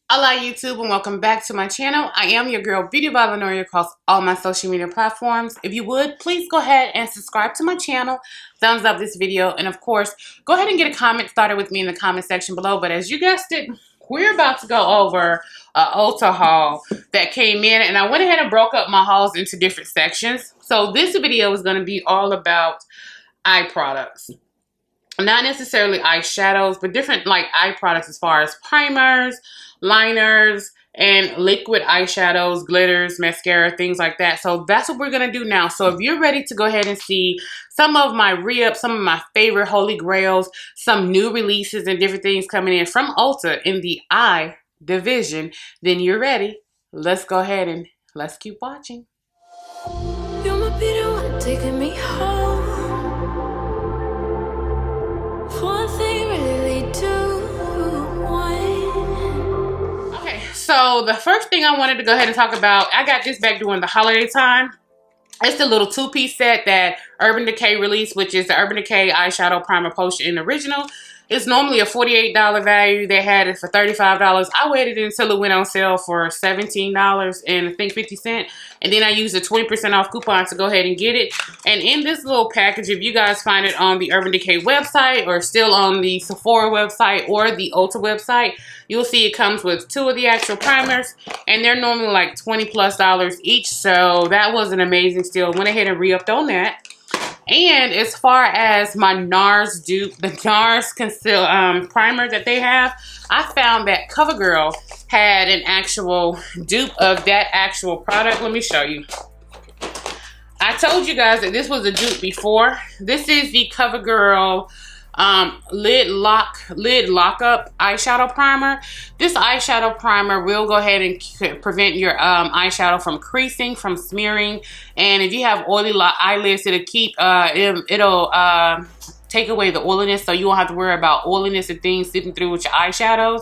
Hola YouTube and welcome back to my channel. I am your girl Beauty by Lenoria across all my social media platforms. If you would, please go ahead and subscribe to my channel, thumbs up this video, and of course, go ahead and get a comment started with me in the comment section below. But as you guessed it, we're about to go over a Ulta haul that came in, and I went ahead and broke up my hauls into different sections. So this video is going to be all about eye products. Not necessarily eyeshadows, but different like eye products as far as primers, liners, and liquid eyeshadows, glitters, mascara, things like that. So that's what we're going to do now. So if you're ready to go ahead and see some of my re-ups, some of my favorite holy grails, some new releases and different things coming in from Ulta in the eye division, then you're ready. Let's go ahead and let's keep watching. You might be the one taking me home. One thing really do one. Okay, so the first thing I wanted to go ahead and talk about, I got this back during the holiday time. It's the little two-piece set that Urban Decay released, which is the Urban Decay Eyeshadow Primer Potion in the original. It's normally a $48 value. They had it for $35. I waited until it went on sale for $17 and I think 50 cents. And then I used a 20% off coupon to go ahead and get it. And in this little package, if you guys find it on the Urban Decay website or still on the Sephora website or the Ulta website, you'll see it comes with two of the actual primers. And they're normally like $20+ each. So that was an amazing steal. Went ahead and re-upped on that. And as far as my NARS dupe, the NARS primer that they have, I found that CoverGirl had an actual dupe of that actual product. Let me show you. I told you guys that this was a dupe before. This is the CoverGirl lid lock-up eyeshadow primer. This eyeshadow primer will go ahead and prevent your eyeshadow from creasing, from smearing, and if you have oily eyelids, it'll keep it'll take away the oiliness, so you won't have to worry about oiliness and things slipping through with your eyeshadows.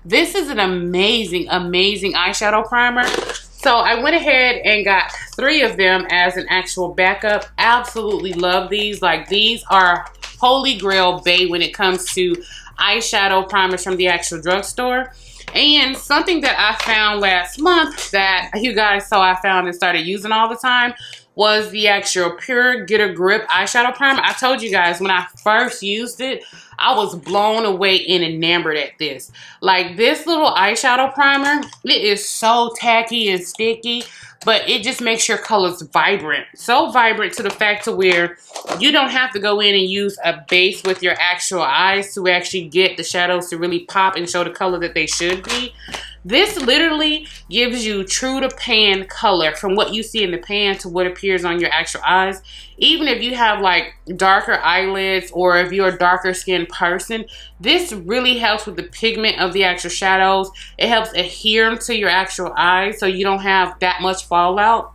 This is an amazing eyeshadow primer. So I went ahead and got 3 of them as an actual backup. Absolutely love these. Like, these are holy grail bae when it comes to eyeshadow primers from the actual drugstore. And something that I found last month that you guys saw I found and started using all the time was the actual Pure Get a Grip eyeshadow primer. I told you guys when I first used it, I was blown away and enamored at this. Like, this little eyeshadow primer, it is so tacky and sticky, but it just makes your colors vibrant. So vibrant to the fact to where you don't have to go in and use a base with your actual eyes to actually get the shadows to really pop and show the color that they should be. This literally gives you true to pan color from what you see in the pan to what appears on your actual eyes. Even if you have like darker eyelids or if you're a darker skinned person, this really helps with the pigment of the actual shadows. It helps adhere to your actual eyes so you don't have that much fallout.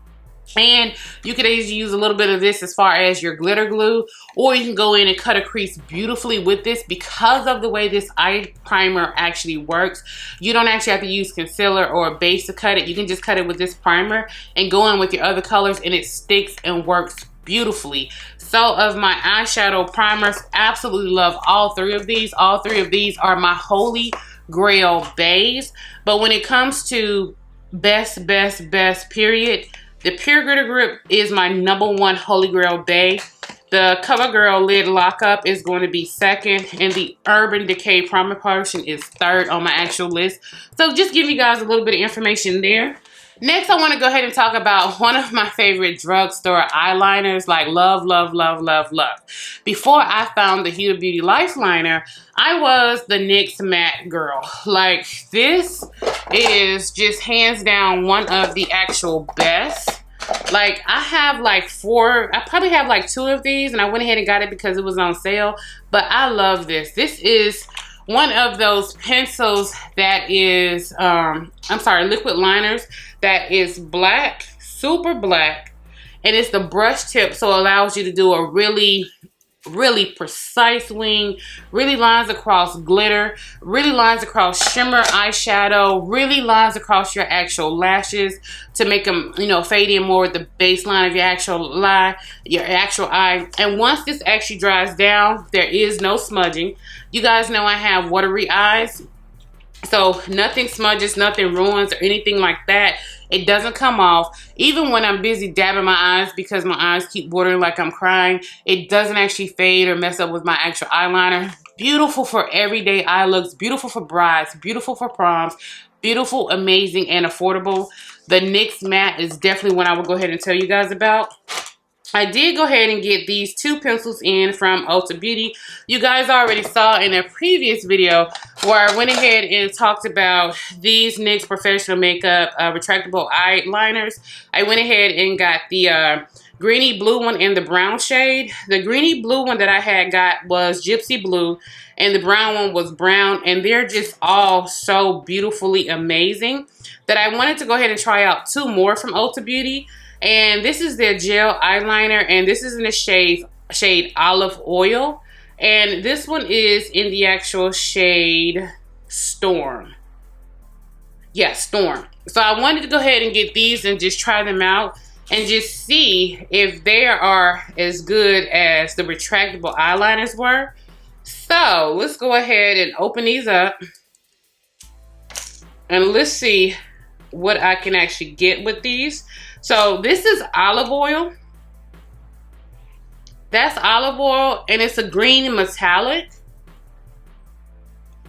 And you could easily use a little bit of this as far as your glitter glue, or you can go in and cut a crease beautifully with this. Because of the way this eye primer actually works, you don't actually have to use concealer or a base to cut it. You can just cut it with this primer and go in with your other colors, and it sticks and works beautifully. So of my eyeshadow primers, absolutely love all 3 of these. All 3 of these are my holy grail baes. But when it comes to best period, the Pure Get a Grip is my #1 holy grail bae. The CoverGirl lid lockup is going to be 2nd, and the Urban Decay primer potion is 3rd on my actual list. So just give you guys a little bit of information there. Next, I want to go ahead and talk about one of my favorite drugstore eyeliners, like love. Before I found the ULTA Beauty Lifeliner, I was the NYX matte girl. Like, this is just hands down one of the actual best. Like, I have like 4, I probably have like 2 of these, and I went ahead and got it because it was on sale. But I love this. This is one of those pencils that is, liquid liners that is black, super black, and it's the brush tip, so it allows you to do a really precise wing, really lines across glitter, really lines across shimmer eyeshadow, really lines across your actual lashes to make them, you know, fade in more with the baseline of your actual eye. And once this actually dries down, there is no smudging. You guys know I have watery eyes. So nothing smudges, nothing ruins or anything like that. It doesn't come off. Even when I'm busy dabbing my eyes because my eyes keep watering like I'm crying, it doesn't actually fade or mess up with my actual eyeliner. Beautiful for everyday eye looks, beautiful for brides, beautiful for proms, beautiful, amazing, and affordable. The NYX matte is definitely one I will go ahead and tell you guys about. I did go ahead and get these two pencils in from ULTA Beauty. You guys already saw in a previous video where I went ahead and talked about these NYX Professional Makeup retractable eyeliners. I went ahead and got the greeny blue one in the brown shade. The greeny blue one that I had got was Gypsy Blue, and the brown one was brown, and they're just all so beautifully amazing that I wanted to go ahead and try out two more from ULTA Beauty. And this is their gel eyeliner, and this is in the shade Olive Oil. And this one is in the actual shade Storm. Yeah, Storm. So I wanted to go ahead and get these and just try them out and just see if they are as good as the retractable eyeliners were. So let's go ahead and open these up. And let's see what I can actually get with these. So this is olive oil. That's olive oil, and it's a green metallic.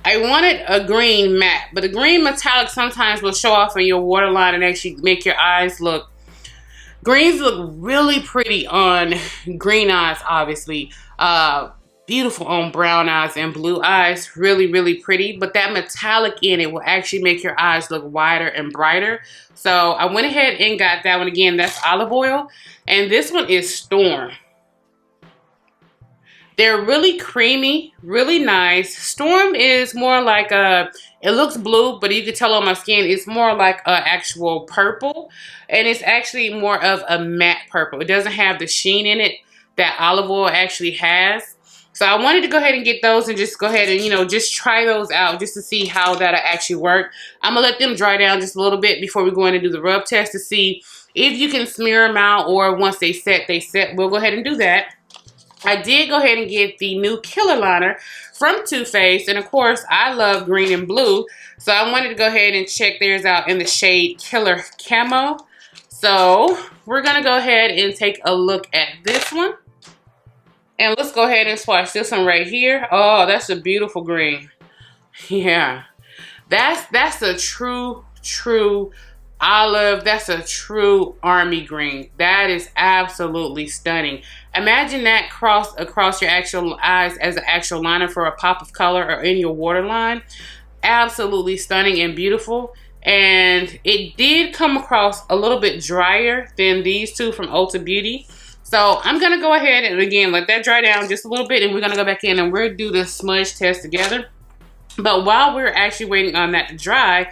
I wanted a green matte, but the green metallic sometimes will show off in your waterline and actually make your eyes look. Greens look really pretty on green eyes, obviously. Beautiful on brown eyes and blue eyes. Really, really pretty. But that metallic in it will actually make your eyes look wider and brighter. So I went ahead and got that one again. That's olive oil. And this one is Storm. They're really creamy, really nice. Storm is more like it looks blue, but you can tell on my skin, it's more like an actual purple. And it's actually more of a matte purple. It doesn't have the sheen in it that olive oil actually has. So I wanted to go ahead and get those and just go ahead and, you know, just try those out just to see how that'll actually work. I'm going to let them dry down just a little bit before we go in and do the rub test to see if you can smear them out, or once they set, they set. We'll go ahead and do that. I did go ahead and get the new Killer Liner from Too Faced. And, of course, I love green and blue. So I wanted to go ahead and check theirs out in the shade Killer Camo. So we're going to go ahead and take a look at this one. And let's go ahead and swatch this one right here. Oh, that's a beautiful green. Yeah. That's a true olive. That's a true army green. That is absolutely stunning. Imagine that across your actual eyes as an actual liner for a pop of color or in your waterline. Absolutely stunning and beautiful. And it did come across a little bit drier than these two from ULTA Beauty. So I'm going to go ahead and, again, let that dry down just a little bit. And we're going to go back in and we'll do the smudge test together. But while we're actually waiting on that to dry,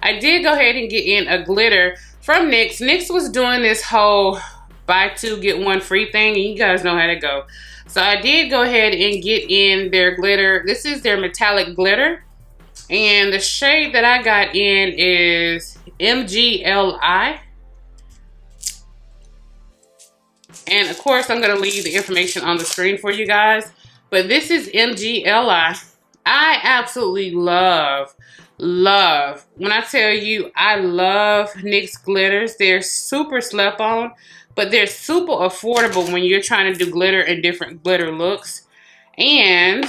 I did go ahead and get in a glitter from NYX. NYX was doing this whole buy two, get one free thing. And you guys know how to go. So I did go ahead and get in their glitter. This is their metallic glitter. And the shade that I got in is MGLI. And of course, I'm going to leave the information on the screen for you guys. But this is MGLI. I absolutely love. When I tell you, I love NYX glitters. They're super slept on, but they're super affordable when you're trying to do glitter and different glitter looks. And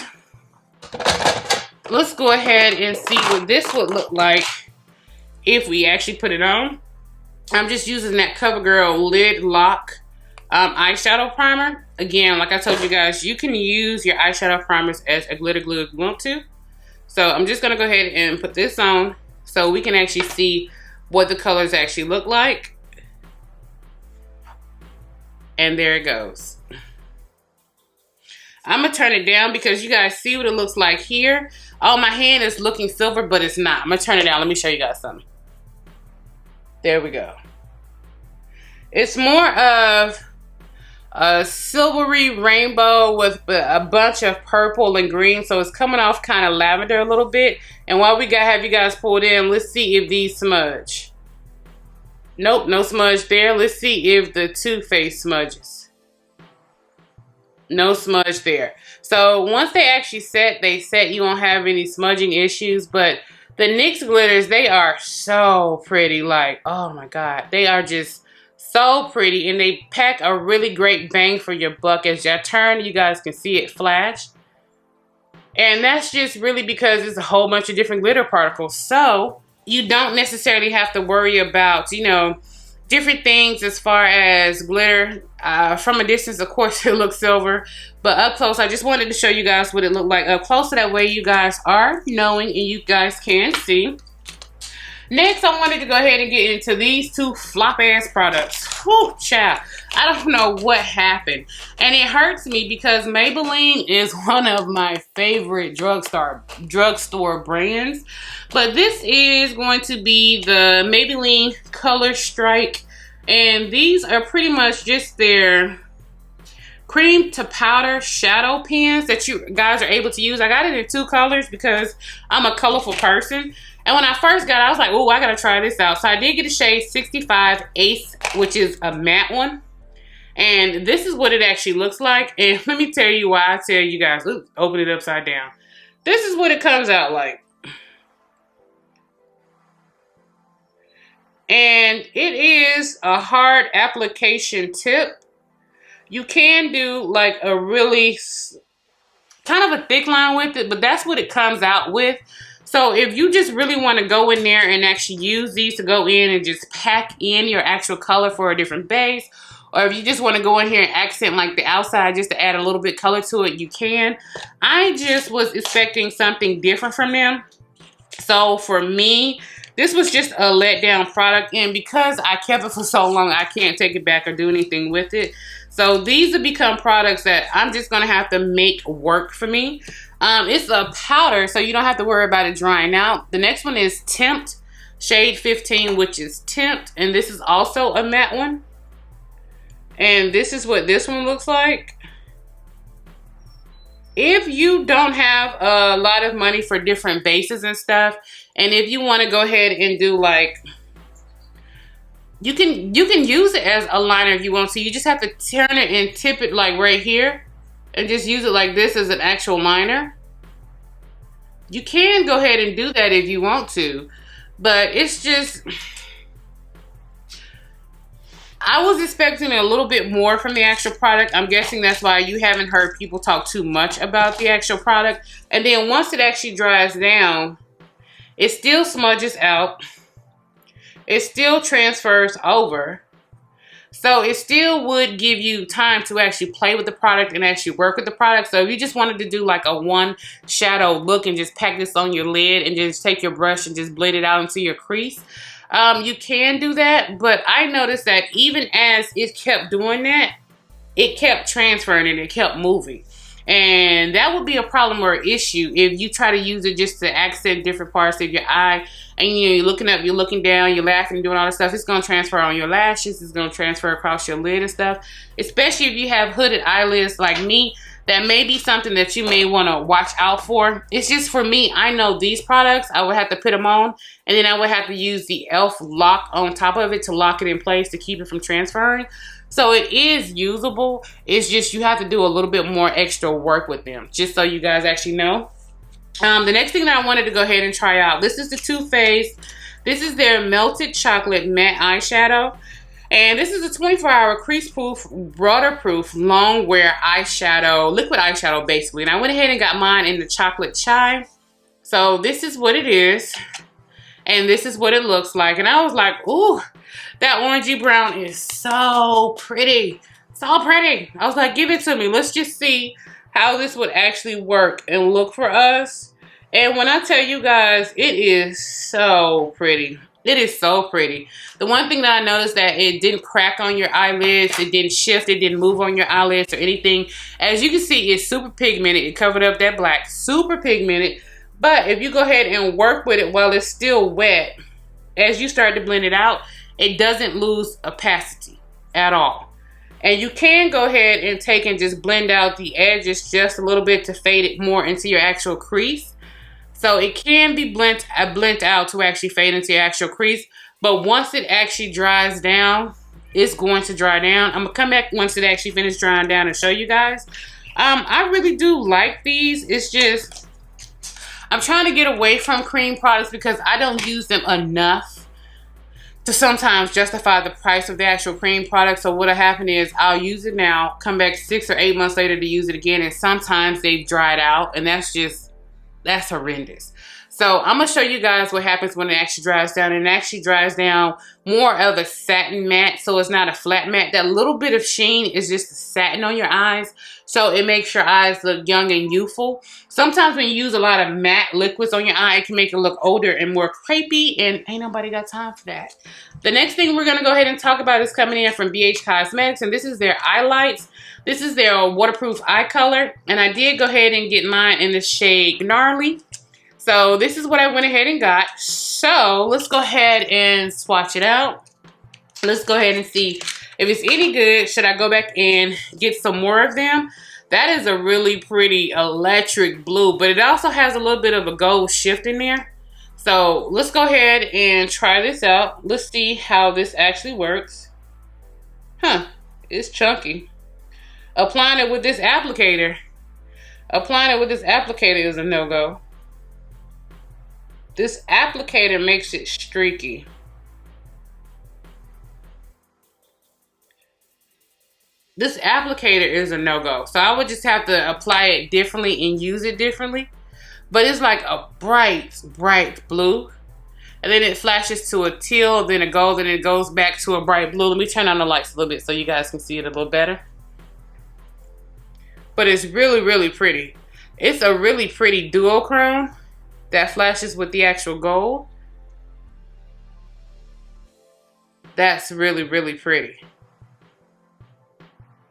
let's go ahead and see what this would look like if we actually put it on. I'm just using that CoverGirl Lid Lock eyeshadow primer. Again, like I told you guys, you can use your eyeshadow primers as a glitter glue if you want to. So I'm just going to go ahead and put this on so we can actually see what the colors actually look like. And there it goes. I'm going to turn it down because you guys see what it looks like here. Oh, my hand is looking silver, but it's not. I'm going to turn it down. Let me show you guys something. There we go. It's more of a silvery rainbow with a bunch of purple and green, so it's coming off kind of lavender a little bit. And while we have you guys pulled in, let's see if these smudge. Nope, no smudge there. Let's see if the Too Faced smudges. No smudge there. So once they actually set, they set. You won't have any smudging issues, but The NYX glitters, they are so pretty. Like, oh my God. They are just so pretty. And they pack a really great bang for your buck. As you turn, you guys can see it flash. And that's just really because it's a whole bunch of different glitter particles. So you don't necessarily have to worry about, you know, different things as far as glitter. From a distance, of course, it looks silver. But up close, I just wanted to show you guys what it looked like up close. So that way you guys are knowing and you guys can see. Next, I wanted to go ahead and get into these two flop-ass products. Whew, child. I don't know what happened. And it hurts me because Maybelline is one of my favorite drugstore brands. But this is going to be the Maybelline Color Strike. And these are pretty much just their cream to powder shadow pens that you guys are able to use. I got it in 2 colors because I'm a colorful person. And when I first got it, I was like, oh, I gotta try this out. So I did get a shade 65 Ace, which is a matte one. And this is what it actually looks like. And let me tell you why I tell you guys, oops, open it upside down. This is what it comes out like. And it is a hard application tip. You can do like a really kind of a thick line with it, but that's what it comes out with. So if you just really want to go in there and actually use these to go in and just pack in your actual color for a different base, or if you just want to go in here and accent like the outside just to add a little bit color to it, you can. I just was expecting something different from them. So for me, this was just a letdown product, and because I kept it for so long, I can't take it back or do anything with it. So these have become products that I'm just going to have to make work for me. It's a powder, so you don't have to worry about it drying out. The next one is Tempt, shade 15, which is Tempt, and this is also a matte one. And this is what this one looks like. If you don't have a lot of money for different bases and stuff, and if you want to go ahead and do like, you can use it as a liner if you want to. You just have to turn it and tip it like right here and just use it like this as an actual liner. You can go ahead and do that if you want to, but it's just, I was expecting a little bit more from the actual product. I'm guessing that's why you haven't heard people talk too much about the actual product. And then once it actually dries down, it still smudges out. It still transfers over. So it still would give you time to actually play with the product and actually work with the product. So if you just wanted to do like a one shadow look and just pack this on your lid and just take your brush and just blend it out into your crease, you can do that. But I noticed that even as it kept doing that, it kept transferring and it kept moving. And that would be a problem or issue if you try to use it just to accent different parts of your eye. And you know, you're looking up, you're looking down, you're laughing, doing all this stuff. It's going to transfer on your lashes. It's going to transfer across your lid and stuff. Especially if you have hooded eyelids like me. That may be something that you may want to watch out for. It's just for me, I know these products, I would have to put them on. And then I would have to use the e.l.f. lock on top of it to lock it in place to keep it from transferring. So it is usable. It's just you have to do a little bit more extra work with them. Just so you guys actually know. The next thing that I wanted to go ahead and try out. This is the Too Faced. This is their Melted Chocolate Matte Eyeshadow. And this is a 24-hour crease-proof, waterproof, long-wear eyeshadow, liquid eyeshadow basically. And I went ahead and got mine in the chocolate chai. So this is what it is. And this is what it looks like. And I was like, ooh, that orangey brown is so pretty. So pretty. I was like, give it to me. Let's just see how this would actually work and look for us. And when I tell you guys, it is so pretty. It is so pretty. The one thing that I noticed that it didn't crack on your eyelids. It didn't shift. It didn't move on your eyelids or anything. As you can see, it's super pigmented. It covered up that black. Super pigmented. But if you go ahead and work with it while it's still wet, as you start to blend it out, it doesn't lose opacity at all. And you can go ahead and take and just blend out the edges just a little bit to fade it more into your actual crease. So it can be blent out to actually fade into your actual crease. But once it actually dries down, it's going to dry down. I'm going to come back once it actually finishes drying down and show you guys. I really do like these. It's just, I'm trying to get away from cream products because I don't use them enough to sometimes justify the price of the actual cream product. So what'll happen is I'll use it now, come back 6 or 8 months later to use it again, and sometimes they've dried out, and that's horrendous. So I'm gonna show you guys what happens when it actually dries down. And it actually dries down more of a satin matte, so it's not a flat matte. That little bit of sheen is just the satin on your eyes, so it makes your eyes look young and youthful. Sometimes when you use a lot of matte liquids on your eye, it can make it look older and more crepey, and ain't nobody got time for that. The next thing we're gonna go ahead and talk about is coming in from BH Cosmetics, and this is their eye lights. This is their waterproof eye color, and I did go ahead and get mine in the shade Gnarly. So this is what I went ahead and got. So let's go ahead and swatch it out. Let's go ahead and see if it's any good. Should I go back and get some more of them? That is a really pretty electric blue, but it also has a little bit of a gold shift in there. So let's go ahead and try this out. Let's see how this actually works. Huh, it's chunky. Applying it with this applicator. Applying it with this applicator is a no-go. This applicator makes it streaky. This applicator is a no-go. So I would just have to apply it differently and use it differently. But it's like a bright, bright blue. And then it flashes to a teal, then a gold, and it goes back to a bright blue. Let me turn on the lights a little bit so you guys can see it a little better. But it's really, really pretty. It's a really pretty duochrome that flashes with the actual gold. That's really, really pretty.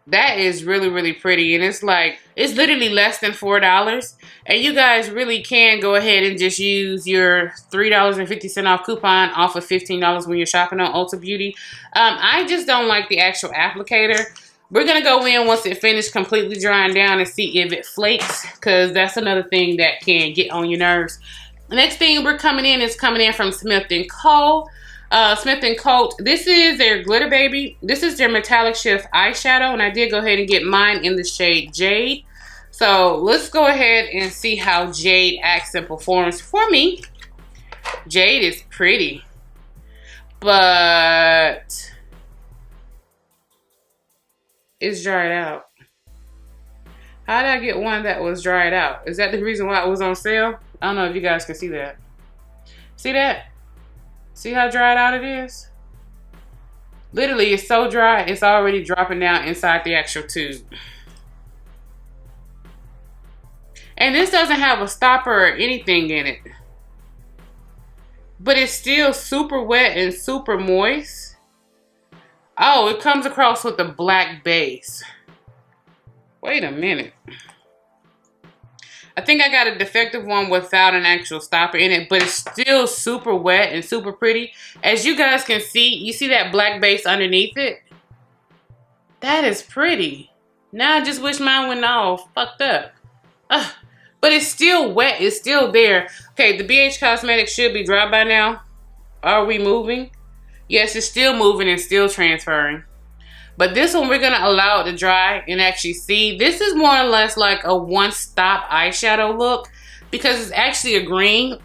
That is really, really pretty. And it's like, it's literally less than $4. And you guys really can go ahead and just use your $3.50 off coupon off of $15 when you're shopping on ULTA Beauty. I just don't like the actual applicator. We're going to go in once it finishes completely drying down and see if it flakes, because that's another thing that can get on your nerves. The next thing we're coming in is coming in from Smith & Co. Smith & Co. This is their Glitter Baby. This is their Metallic Shift eyeshadow, and I did go ahead and get mine in the shade Jade. So let's go ahead and see how Jade acts and performs for me. Jade is pretty, but it's dried out. How did I get one that was dried out? Is that the reason why it was on sale? I don't know if you guys can see that. See that? See how dried out it is? Literally, it's so dry, it's already dropping down inside the actual tube. And this doesn't have a stopper or anything in it. But it's still super wet and super moist. Oh, it comes across with a black base. Wait a minute. I think I got a defective one without an actual stopper in it, but it's still super wet and super pretty. As you guys can see, you see that black base underneath it? That is pretty. Now I just wish mine went all fucked up. But it's still wet, it's still there. Okay, the BH Cosmetics should be dry by now. Are we moving? Yes, it's still moving and still transferring. But this one, we're going to allow it to dry and actually see. This is more or less like a one-stop eyeshadow look because it's actually a green.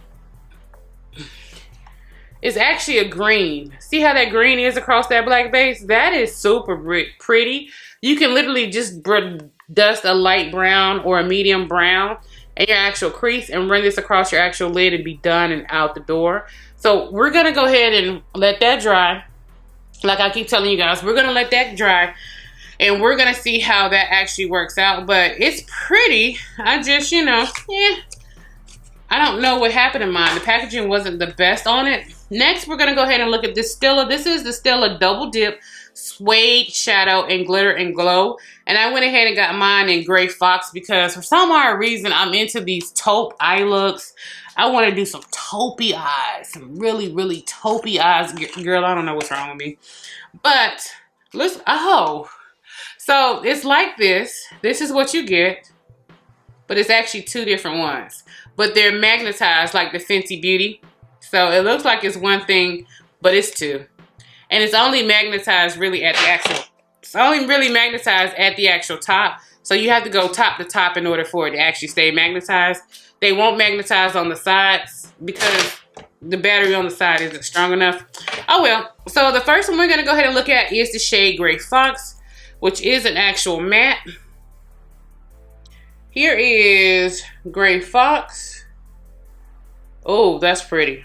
It's actually a green. See how that green is across that black base? That is super pretty. You can literally just dust a light brown or a medium brown in your actual crease and run this across your actual lid and be done and out the door. So we're going to go ahead and let that dry. Like I keep telling you guys, we're going to let that dry and we're going to see how that actually works out. But it's pretty. I just, you know, I don't know what happened in mine. The packaging wasn't the best on it. Next, we're going to go ahead and look at this Stella. This is the Stella Double Dip Suede Shadow and Glitter and Glow. And I went ahead and got mine in Gray Fox because for some odd reason, I'm into these taupe eye looks. I want to do some taupey eyes. Some really, really taupey eyes. Girl, I don't know what's wrong with me. But, let's, so it's like this. This is what you get. But it's actually two different ones. But they're magnetized like the Fenty Beauty. So it looks like it's one thing, but it's two. And it's only magnetized really at the actual, it's only really magnetized at the actual top. So you have to go top to top in order for it to actually stay magnetized. They won't magnetize on the sides because the battery on the side isn't strong enough. Oh well. So the first one we're going to go ahead and look at is the shade Gray Fox, which is an actual matte. Here is Gray Fox. Oh, that's pretty.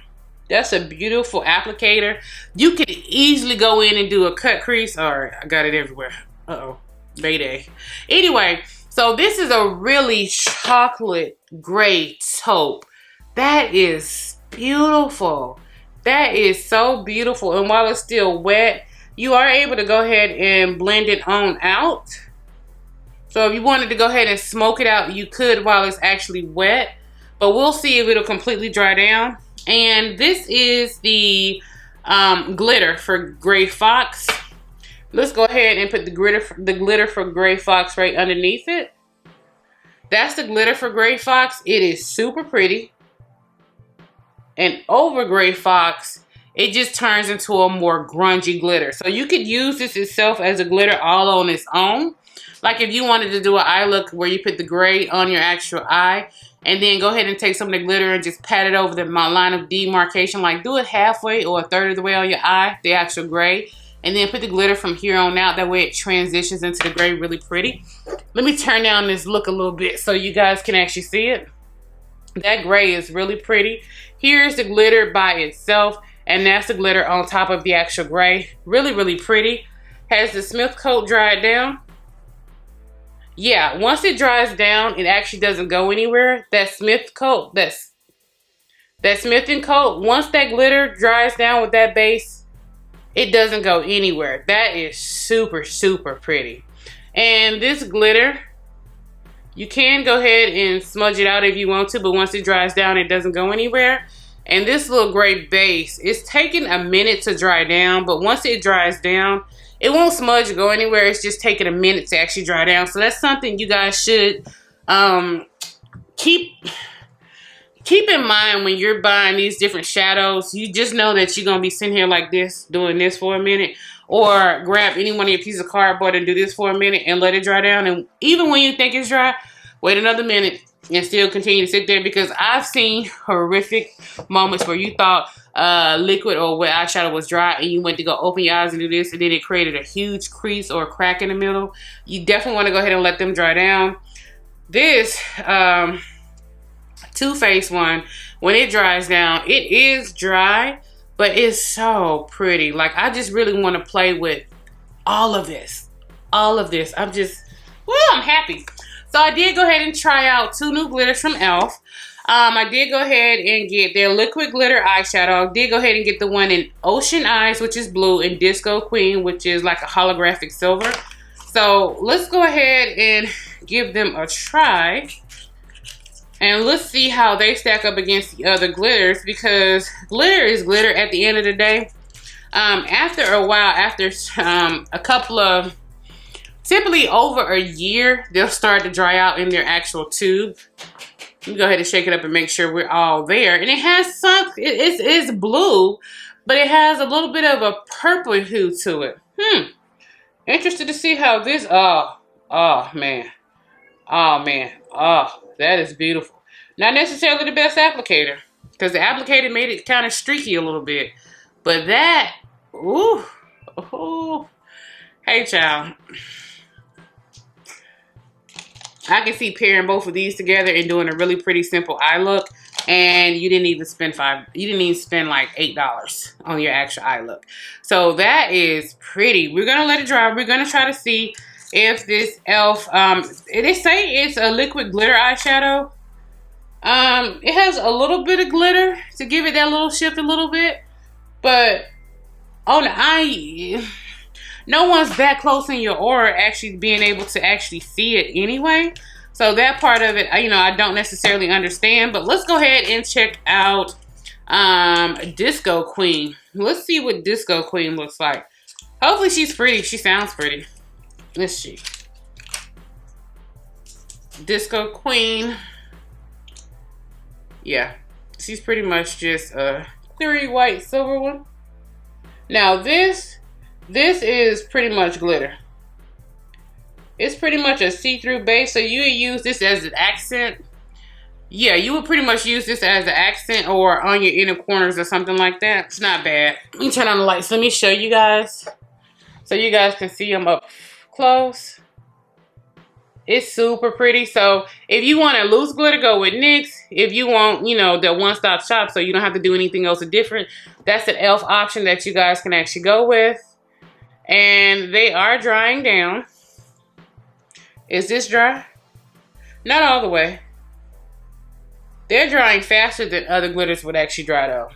That's a beautiful applicator. You could easily go in and do a cut crease. All right, I got it everywhere. Uh-oh, Mayday. Anyway, so this is a really chocolate gray taupe. That is beautiful. That is so beautiful. And while it's still wet, you are able to go ahead and blend it on out. So if you wanted to go ahead and smoke it out, you could while it's actually wet. But we'll see if it'll completely dry down. And this is the glitter for Gray Fox. Let's go ahead and put the glitter for Gray Fox right underneath it. That's the glitter for Gray Fox. It is super pretty. And over Gray Fox, it just turns into a more grungy glitter. So you could use this itself as a glitter all on its own. Like if you wanted to do an eye look where you put the gray on your actual eye, and then go ahead and take some of the glitter and just pat it over the line of demarcation. Like do it halfway or a third of the way on your eye, the actual gray. And then put the glitter from here on out. That way it transitions into the gray really pretty. Let me turn down this look a little bit so you guys can actually see it. That gray is really pretty. Here's the glitter by itself. And that's the glitter on top of the actual gray. Really, really pretty. Has the Smith coat dried down? Yeah, once it dries down, it actually doesn't go anywhere. That Smith coat, that Smith & coat, once that glitter dries down with that base, it doesn't go anywhere. That is super, super pretty. And this glitter, you can go ahead and smudge it out if you want to, but once it dries down, it doesn't go anywhere. And this little gray base, it's taking a minute to dry down, but once it dries down, it won't smudge or go anywhere. It's just taking a minute to actually dry down. So that's something you guys should keep in mind when you're buying these different shadows. You just know that you're going to be sitting here like this, doing this for a minute. Or grab any one of your pieces of cardboard and do this for a minute and let it dry down. And even when you think it's dry, wait another minute and still continue to sit there. Because I've seen horrific moments where you thought liquid or wet eyeshadow was dry and you went to go open your eyes and do this, and then it created a huge crease or a crack in the middle. You definitely want to go ahead and let them dry down. This Too Faced one, when it dries down, it is dry, but it's so pretty. Like, I just really want to play with all of this. I'm just, well, I'm happy. So I did go ahead and try out 2 new glitters from e.l.f. I did go ahead and get their liquid glitter eyeshadow. I did go ahead and get the one in Ocean Eyes, which is blue, and Disco Queen, which is like a holographic silver. So let's go ahead and give them a try. And let's see how they stack up against the other glitters, because glitter is glitter at the end of the day. After a while, after a couple of, typically over a year, they'll start to dry out in their actual tube. Let me go ahead and shake it up and make sure we're all there. And it has some, it's blue, but it has a little bit of a purple hue to it. Interested to see how this, oh man, that is beautiful. Not necessarily the best applicator, because the applicator made it kind of streaky a little bit. But that, ooh, hey child. I can see pairing both of these together and doing a really pretty simple eye look, and you didn't even spend like $8 on your actual eye look. So that is pretty. We're gonna let it dry. We're gonna try to see if this e.l.f. They say it's a liquid glitter eyeshadow. It has a little bit of glitter to give it that little shift a little bit, but on the eye, no one's that close in your aura actually being able to actually see it anyway. So that part of it, I don't necessarily understand. But let's go ahead and check out Disco Queen. Let's see what Disco Queen looks like. Hopefully she's pretty. She sounds pretty. Let's see. Disco Queen. Yeah, she's pretty much just a cleary white silver one. Now this is pretty much glitter. It's pretty much a see-through base, so you would use this as an accent. Yeah, you would pretty much use this as an accent or on your inner corners or something like that. It's not bad. Let me turn on the lights. Let me show you guys so you guys can see them up close. It's super pretty. So if you want a loose glitter, go with NYX. If you want, you know, the one-stop shop so you don't have to do anything else different, that's an e.l.f. option that you guys can actually go with. And they are drying down. Is this dry? Not all the way. They're drying faster than other glitters would actually dry though.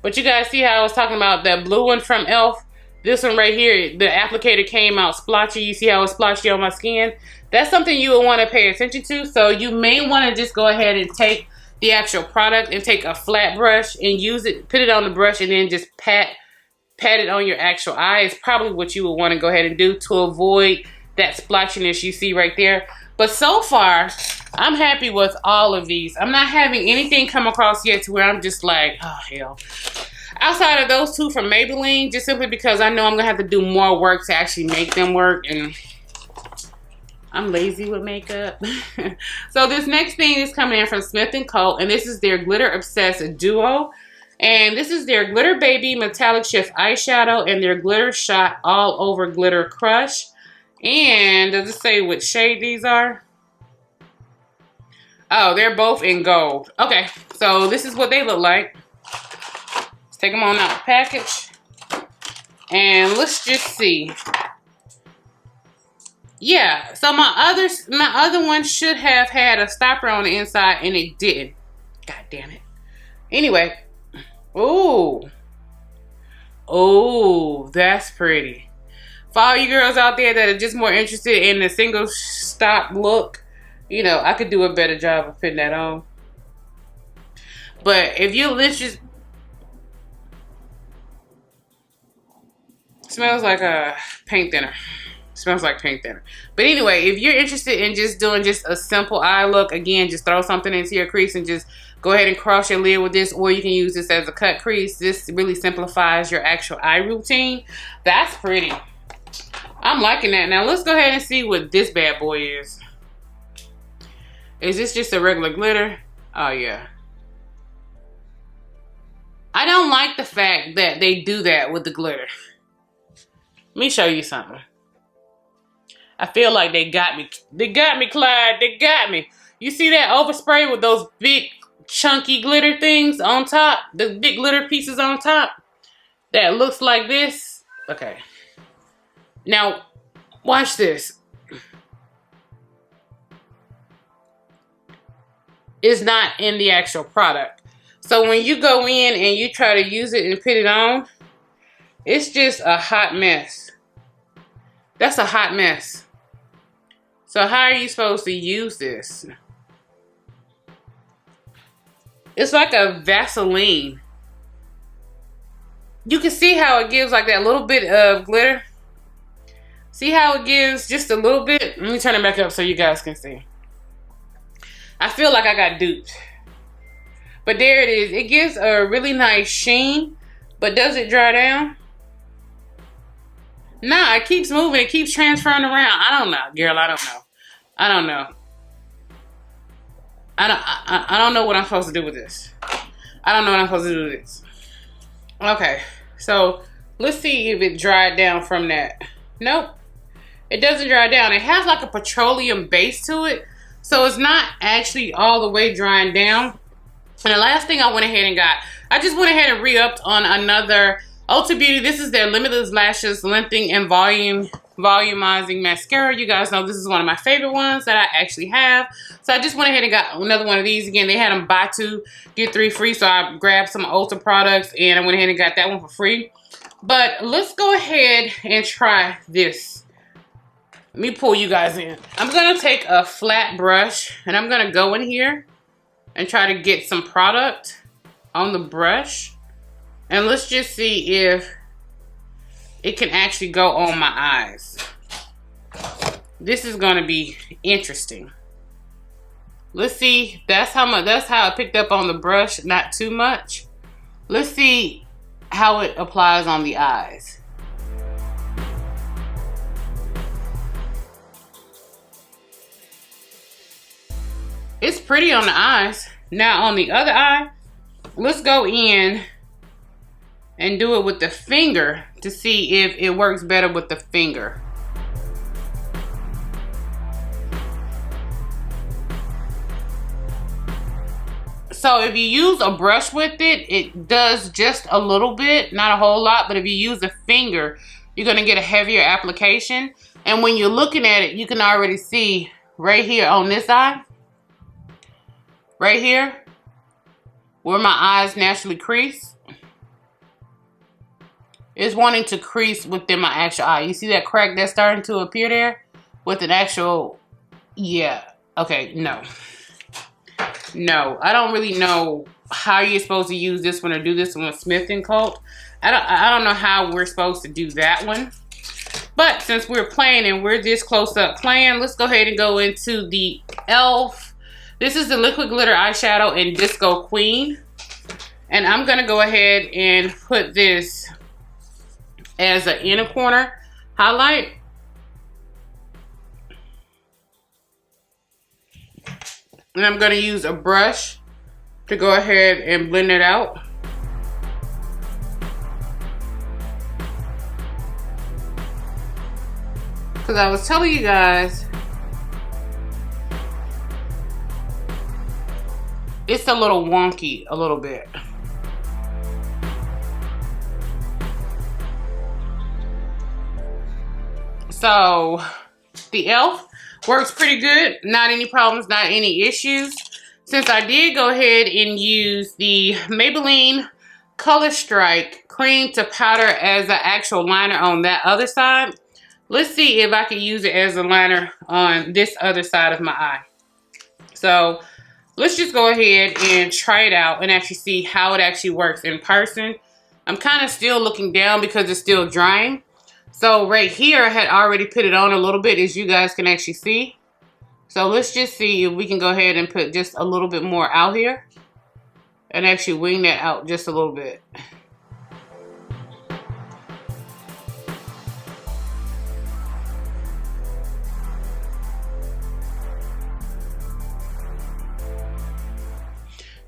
But you guys see how I was talking about that blue one from e.l.f.? This one right here, the applicator came out splotchy. You see how it's splotchy on my skin? That's something you would want to pay attention to. So you may want to just go ahead and take the actual product and take a flat brush and use it, put it on the brush and then just pat it on your actual eye. Is probably what you would want to go ahead and do to avoid that splotchiness you see right there. But so far, I'm happy with all of these. I'm not having anything come across yet to where I'm just like, oh hell. Outside of those two from Maybelline, just simply because I know I'm going to have to do more work to actually make them work. And I'm lazy with makeup. So this next thing is coming in from Smith & Co. And this is their Glitter Obsessed Duo. And this is their Glitter Baby Metallic Shift Eyeshadow and their Glitter Shot All Over Glitter Crush. And does it say what shade these are? Oh, they're both in gold. Okay, so this is what they look like. Take them on out the package. And let's just see. Yeah, so my other one should have had a stopper on the inside and it didn't. God damn it. Anyway. Ooh. Ooh, that's pretty. For all you girls out there that are just more interested in the single stop look, you know, I could do a better job of putting that on. But if you're just smells like a paint thinner. Smells like paint thinner. But anyway, if you're interested in just doing just a simple eye look, again, just throw something into your crease and just go ahead and cross your lid with this, or you can use this as a cut crease. This really simplifies your actual eye routine. That's pretty. I'm liking that. Now let's go ahead and see what this bad boy is. Is this just a regular glitter? Oh yeah. I don't like the fact that they do that with the glitter. Let me show you something. I feel like they got me. They got me, Clyde. They got me. You see that overspray with those big chunky glitter things on top? The big glitter pieces on top? That looks like this? Okay. Now, watch this. It's not in the actual product. So when you go in and you try to use it and put it on, it's just a hot mess. That's a hot mess. So how are you supposed to use this? It's like a Vaseline. You can see how it gives like that little bit of glitter. See how it gives just a little bit? Let me turn it back up so you guys can see. I feel like I got duped. But there it is. It gives a really nice sheen. But does it dry down? Nah, it keeps moving. It keeps transferring around. I don't know, girl. I don't know. I don't know. I don't know what I'm supposed to do with this. I don't know what I'm supposed to do with this. Okay, so let's see if it dried down from that. Nope. It doesn't dry down. It has like a petroleum base to it. So it's not actually all the way drying down. And the last thing I went ahead and got, I just went ahead and re-upped on another ULTA Beauty. This is their Limitless Lashes Lengthening and Volumizing Mascara. You guys know this is one of my favorite ones that I actually have. So I just went ahead and got another one of these. Again, they had them buy 2, get 3 free. So I grabbed some ULTA products and I went ahead and got that one for free. But let's go ahead and try this. Let me pull you guys in. I'm going to take a flat brush and I'm going to go in here and try to get some product on the brush. And let's just see if it can actually go on my eyes. This is going to be interesting. Let's see. That's how I picked up on the brush, not too much. Let's see how it applies on the eyes. It's pretty on the eyes. Now on the other eye, let's go in and do it with the finger to see if it works better with the finger. So if you use a brush with it, it does just a little bit, not a whole lot, but if you use a finger, you're gonna get a heavier application. And when you're looking at it, you can already see right here on this eye, right here, where my eyes naturally crease, is wanting to crease within my actual eye. You see that crack that's starting to appear there with an actual, yeah, okay, no. No, I don't really know how you're supposed to use this one or do this one with Smith & Co. I don't know how we're supposed to do that one. But since we're playing and we're this close up playing, let's go ahead and go into the e.l.f. This is the Liquid Glitter Eyeshadow in Disco Queen. And I'm going to go ahead and put this as an inner corner highlight. And I'm going to use a brush to go ahead and blend it out. Because I was telling you guys, it's a little wonky a little bit. So the e.l.f. works pretty good. Not any problems, not any issues. Since I did go ahead and use the Maybelline Color Strike Cream to Powder as an actual liner on that other side, let's see if I can use it as a liner on this other side of my eye. So let's just go ahead and try it out and actually see how it actually works in person. I'm kind of still looking down because it's still drying. So right here, I had already put it on a little bit, as you guys can actually see. So let's just see if we can go ahead and put just a little bit more out here and actually wing that out just a little bit.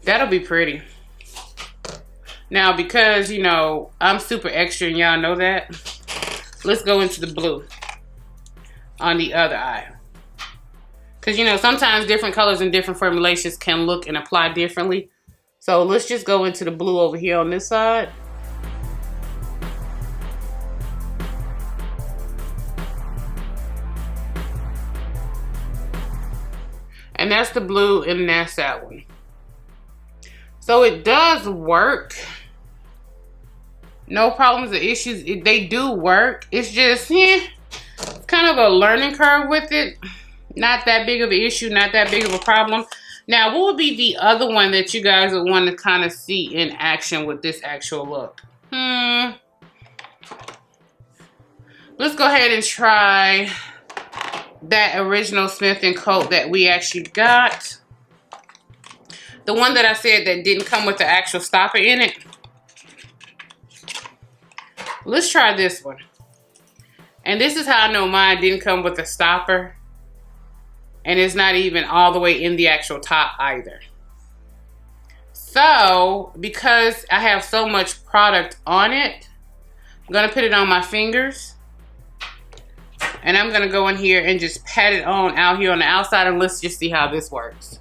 That'll be pretty. Now, because, you know, I'm super extra and y'all know that, let's go into the blue on the other eye. Because, you know, sometimes different colors and different formulations can look and apply differently. So let's just go into the blue over here on this side. And that's the blue and that's that one. So it does work. No problems or issues. They do work. It's just, kind of a learning curve with it. Not that big of an issue. Not that big of a problem. Now, what would be the other one that you guys would want to kind of see in action with this actual look? Let's go ahead and try that original Smith & Co. that we actually got. The one that I said that didn't come with the actual stopper in it. Let's try this one. And this is how I know mine didn't come with a stopper. And it's not even all the way in the actual top either. So, because I have so much product on it, I'm going to put it on my fingers. And I'm going to go in here and just pat it on out here on the outside. And let's just see how this works.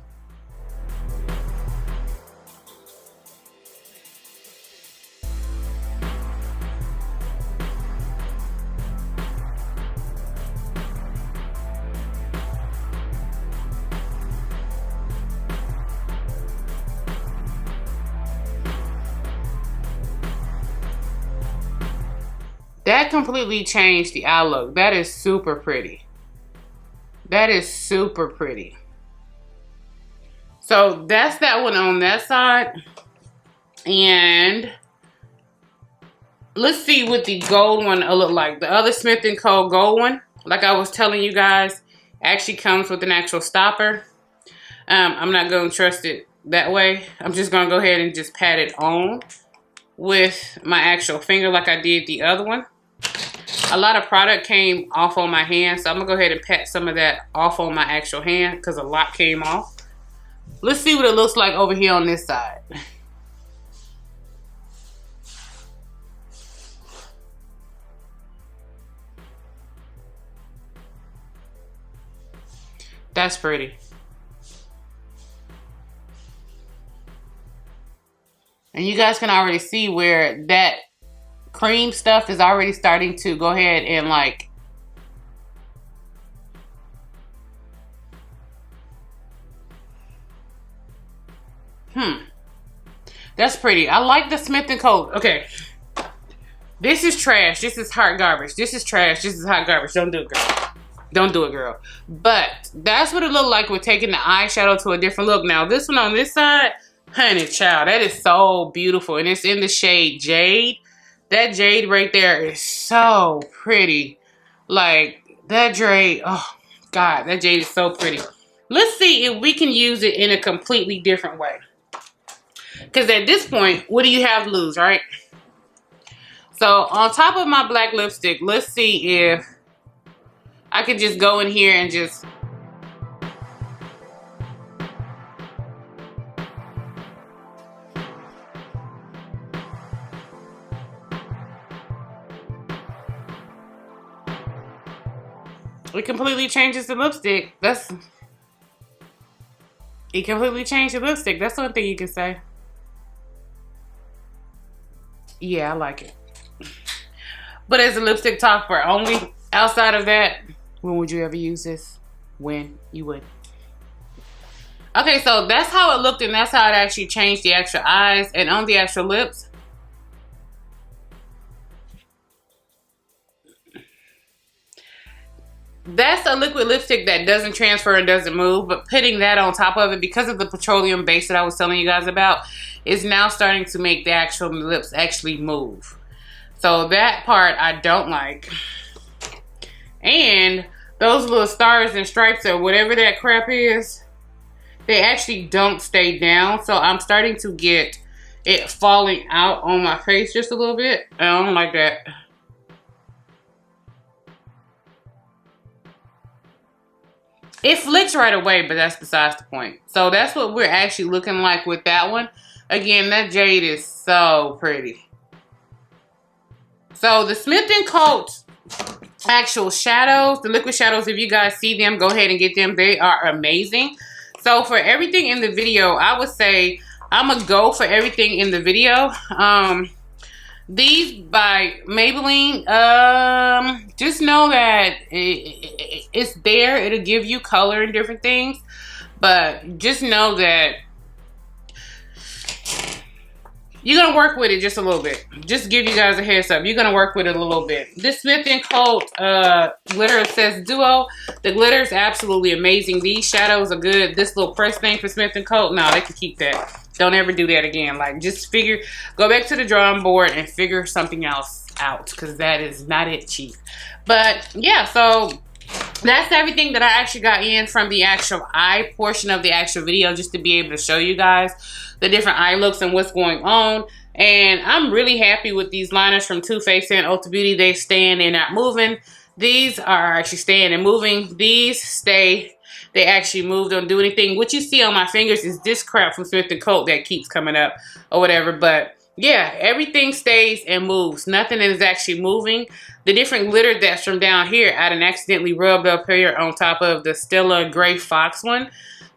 That completely changed the eye look. That is super pretty. That is super pretty. So that's that one on that side. And let's see what the gold one will look like. The other Smith & Co. gold one, like I was telling you guys, actually comes with an actual stopper. I'm not going to trust it that way. I'm just going to go ahead and just pat it on with my actual finger like I did the other one. A lot of product came off on my hand, so I'm going to go ahead and pat some of that off on my actual hand because a lot came off. Let's see what it looks like over here on this side. That's pretty. And you guys can already see where that cream stuff is already starting to go ahead and like that's pretty. I like the Smith & Co. Okay. This is trash. This is hot garbage. This is trash. This is hot garbage. Don't do it, girl. Don't do it, girl. But that's what it looked like with taking the eyeshadow to a different look. Now, this one on this side, honey child, that is so beautiful. And it's in the shade Jade. That jade right there is so pretty. Like, that jade, oh, God, that jade is so pretty. Let's see if we can use it in a completely different way. Because at this point, what do you have to lose, right? So, on top of my black lipstick, let's see if I could just go in here and just... It completely changes the lipstick. It completely changed the lipstick. That's one thing you can say. Yeah, I like it. But as a lipstick topper only, outside of that, when would you ever use this? When you would. Okay, so that's how it looked, and that's how it actually changed the actual eyes and on the actual lips. That's a liquid lipstick that doesn't transfer and doesn't move, but putting that on top of it, because of the petroleum base that I was telling you guys about, is now starting to make the actual lips actually move. So that part I don't like. And those little stars and stripes or whatever that crap is, they actually don't stay down. So I'm starting to get it falling out on my face just a little bit. I don't like that. It flicks right away, but that's besides the point. So that's what we're actually looking like with that one. Again, that jade is so pretty. So the Smith & Co. actual shadows, the liquid shadows, if you guys see them, go ahead and get them. They are amazing. So for everything in the video, I would say I'm a go for everything in the video. These by Maybelline, just know that it's there. It'll give you color and different things. But just know that you're going to work with it just a little bit. Just give you guys a heads up. You're going to work with it a little bit. This Smith & Co. glitter says Duo. The glitter is absolutely amazing. These shadows are good. This little press thing for Smith & Co. No, they can keep that. Don't ever do that again. Like, just go back to the drawing board and figure something else out, because that is not it cheap. But yeah, so that's everything that I actually got in from the actual eye portion of the actual video, just to be able to show you guys the different eye looks and what's going on. And I'm really happy with these liners from Too Faced and ULTA Beauty. They stand, they're not moving. These are actually staying and moving. These stay. They actually move, don't do anything. What you see on my fingers is this crap from Smith & Co. that keeps coming up or whatever. But yeah, everything stays and moves. Nothing is actually moving. The different glitter that's from down here, I done accidentally rubbed up here on top of the Stella Gray Fox one.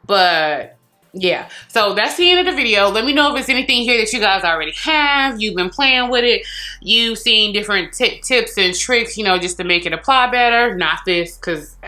But yeah, so that's the end of the video. Let me know if there's anything here that you guys already have. You've been playing with it. You've seen different tips and tricks, you know, just to make it apply better. Not this, because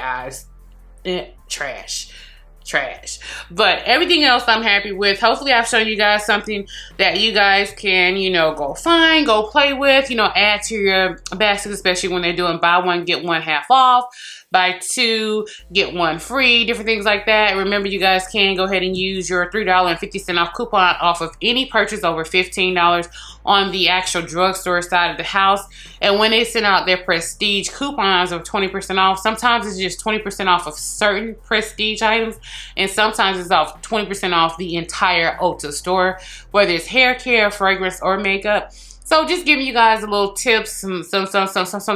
trash. But everything else I'm happy with. Hopefully I've shown you guys something that you guys can, you know, go find, go play with, you know, add to your basket, especially when they're doing buy one, get one half off, buy two, get one free, different things like that. Remember, you guys can go ahead and use your $3.50 off coupon off of any purchase over $15 on the actual drugstore side of the house. And when they send out their prestige coupons of 20% off, sometimes it's just 20% off of certain prestige items, and sometimes it's off 20% off the entire Ulta store, whether it's hair care, fragrance, or makeup. So just giving you guys a little tips, some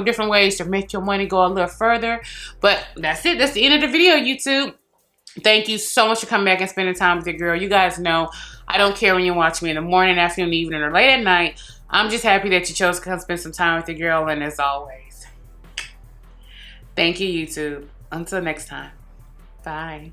different ways to make your money go a little further. But that's it. That's the end of the video, YouTube. Thank you so much for coming back and spending time with your girl. You guys know I don't care when you watch me in the morning, afternoon, evening, or late at night. I'm just happy that you chose to come spend some time with your girl. And as always, thank you, YouTube. Until next time. Bye.